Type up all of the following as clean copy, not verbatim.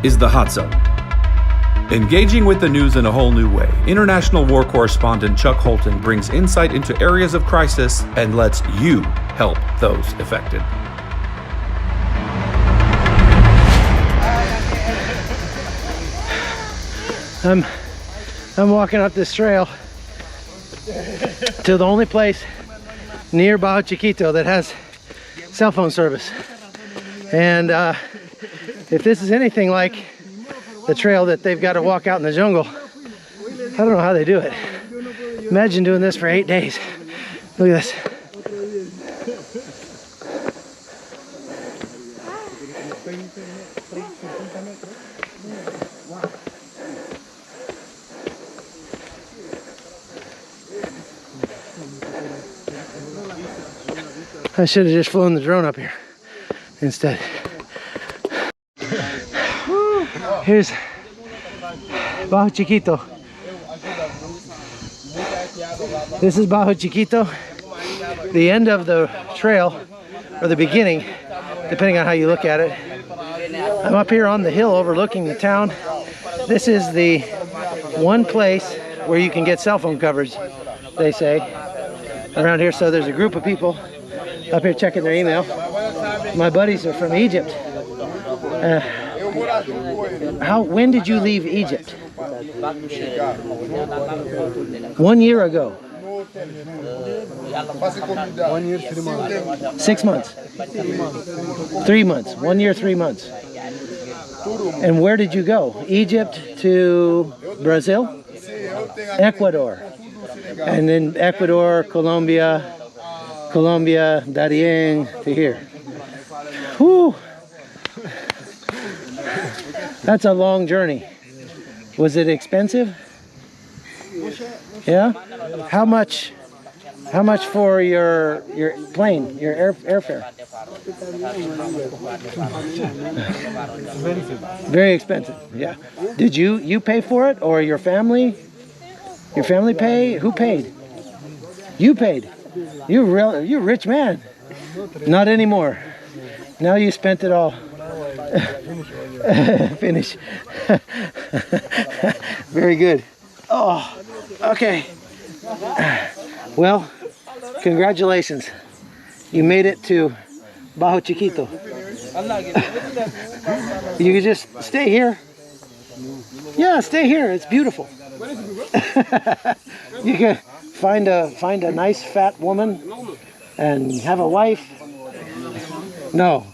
is the Hot Zone. Engaging with the news in a whole new way, international war correspondent Chuck Holton brings insight into areas of crisis and lets you help those affected. I'm walking up this trail to the only place near Bajo Chiquito that has cell phone service. And if this is anything like the trail that they've got to walk out in the jungle, I don't know how they do it. Imagine doing this for 8 days. Look at this. I should have just flown the drone up here instead. Here's Bajo Chiquito. This is Bajo Chiquito, the end of the trail, or the beginning, depending on how you look at it. I'm up here on the hill overlooking the town. This is the one place where you can get cell phone coverage, they say, around here. So there's a group of people up here checking their email. My buddies are from Egypt. When did you leave Egypt? 1 year ago. 1 year, 3 months. 6 months. 3 months. 1 year, 3 months. And where did you go? Egypt to Brazil? Ecuador. And then Ecuador, Colombia, Darien to here. Whew. That's a long journey. Was it expensive? Yeah? How much for your plane, your airfare? Very expensive. Yeah. Did you pay for it, or your family? Your family pay? Who paid? You paid. You're a rich man. Not anymore. Now you spent it all. Finish. Very good. Oh, okay. Well, congratulations. You made it to Bajo Chiquito. You can just stay here. Yeah, stay here. It's beautiful. You can find a nice fat woman and have a wife. No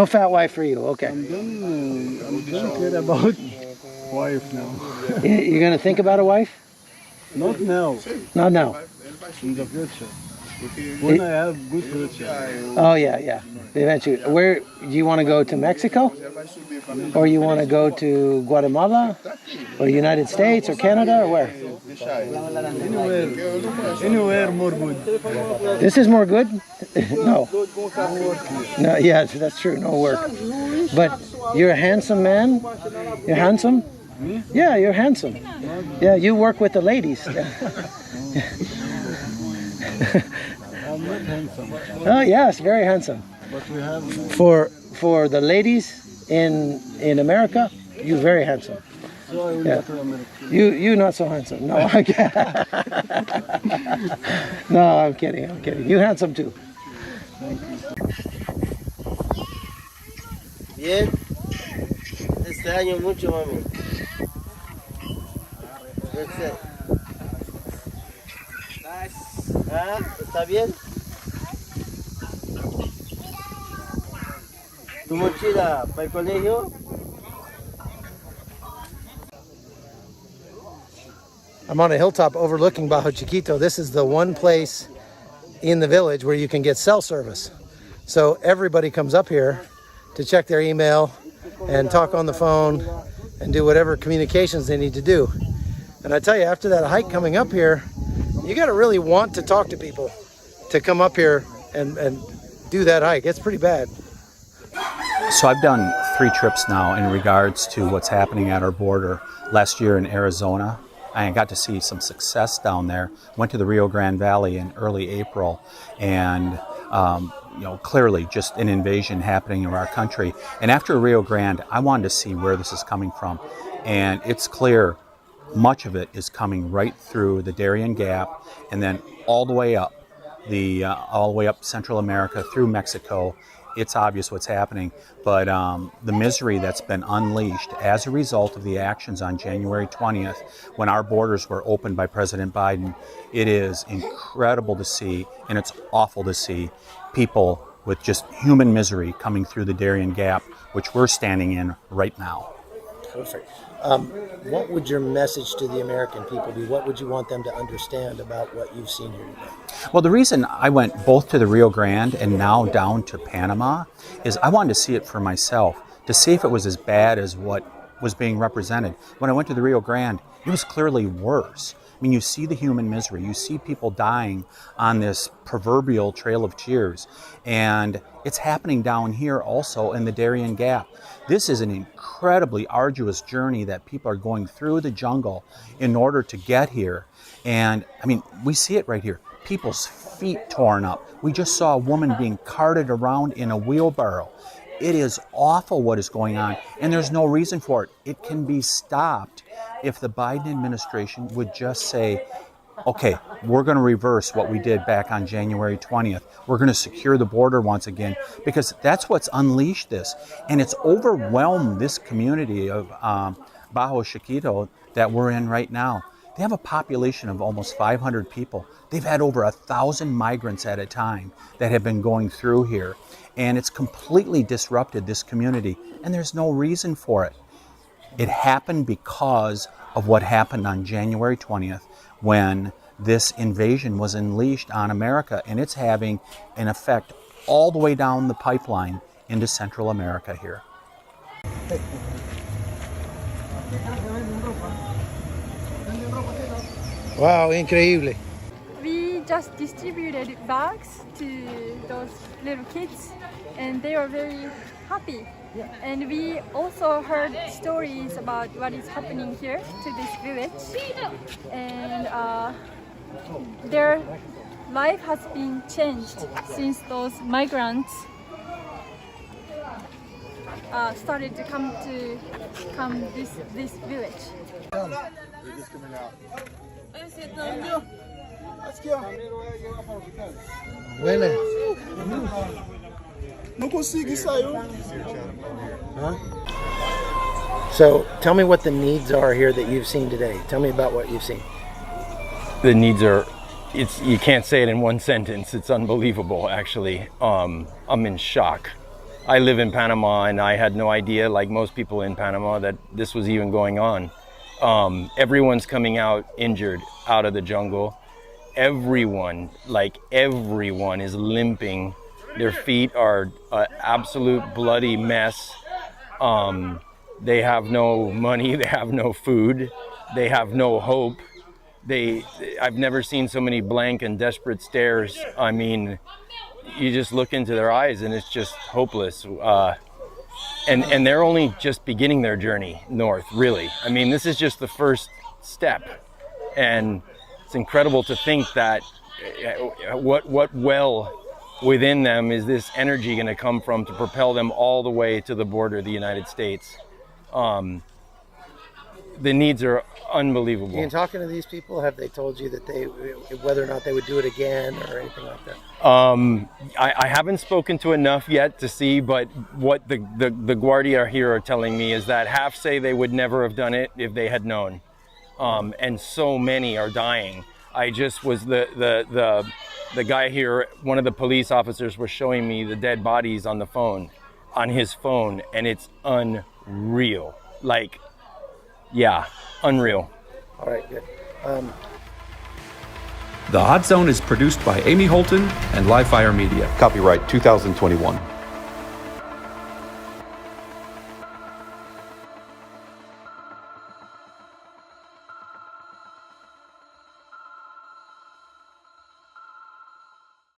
fat wife for you. Okay. I'm don't care about wife now. You're gonna think about a wife? Not now. Not now. In the future. When I have good future. Oh yeah. Eventually. Where do you want to go to Mexico? Or you want to go to Guatemala? Or United States or Canada or where? Anywhere more good. This is more good? No. No, yeah, that's true. No work. But you're a handsome man? You're handsome? Me? Yeah, you're handsome. Yeah, you work with the ladies. I'm not handsome. Oh yes, very handsome. But we have For the ladies in America, you're very handsome. so I will Yeah. go to America. You not so handsome. No, I can't. No, I'm kidding. You handsome too. Bien, este año mucho, mami. Ah, ¿está bien? ¿Tu mochila para el colegio? I'm on a hilltop overlooking Bajo Chiquito. This is the one place in the village where you can get cell service. So everybody comes up here to check their email and talk on the phone and do whatever communications they need to do. And I tell you, after that hike coming up here, you got to really want to talk to people to come up here and do that hike. It's pretty bad. So I've done 3 trips now in regards to what's happening at our border. Last year in Arizona, I got to see some success down there. Went to the Rio Grande Valley in early April and clearly just an invasion happening in our country. And after Rio Grande, I wanted to see where this is coming from. And it's clear much of it is coming right through the Darien Gap and then all the way up Central America through Mexico. It's obvious what's happening, but the misery that's been unleashed as a result of the actions on January 20th, when our borders were opened by President Biden, it is incredible to see, and it's awful to see people with just human misery coming through the Darien Gap, which we're standing in right now. Perfect. What would your message to the American people be? What would you want them to understand about what you've seen here today? Well, the reason I went both to the Rio Grande and now down to Panama is I wanted to see it for myself, to see if it was as bad as what was being represented. When I went to the Rio Grande, it was clearly worse. I mean, you see the human misery. You see people dying on this proverbial trail of tears. And it's happening down here also in the Darien Gap. This is an incredibly arduous journey that people are going through the jungle in order to get here. And I mean, we see it right here. People's feet torn up. We just saw a woman being carted around in a wheelbarrow. It is awful what is going on, and there's no reason for it. It can be stopped if the Biden administration would just say, okay, we're going to reverse what we did back on January 20th. We're going to secure the border once again, because that's what's unleashed this. And it's overwhelmed this community of Bajo Chiquito that we're in right now. They have a population of almost 500 people. They've had over 1,000 migrants at a time that have been going through here. And it's completely disrupted this community, and there's no reason for it. It happened because of what happened on January 20th when this invasion was unleashed on America, and it's having an effect all the way down the pipeline into Central America here. Wow, increíble. We just distributed bags to those little kids, and they were very happy. And we also heard stories about what is happening here to this village, and their life has been changed since those migrants started to come this village. So tell me what the needs are here that you've seen today. Tell me about what you've seen. The needs are, you can't say it in one sentence. It's unbelievable, actually. I'm in shock. I live in Panama, and I had no idea, like most people in Panama, that this was even going on. Everyone's coming out injured out of the jungle. Everyone is limping. Their feet are an absolute bloody mess. They have no money, they have no food, they have no hope. I've never seen so many blank and desperate stares. I mean, you just look into their eyes and it's just hopeless. And they're only just beginning their journey north, really. I mean, this is just the first step. And it's incredible to think that what well within them is this energy going to come from to propel them all the way to the border of the United States. The needs are unbelievable. In talking to these people, have they told you that whether or not they would do it again or anything like that? I haven't spoken to enough yet to see, but what the Guardia here are telling me is that half say they would never have done it if they had known. And so many are dying. I just was the guy here, one of the police officers was showing me the dead bodies on his phone, and it's unreal. Like, yeah, unreal. All right, good. The Hot Zone is produced by Amy Holton and Livefire Media. Copyright 2021.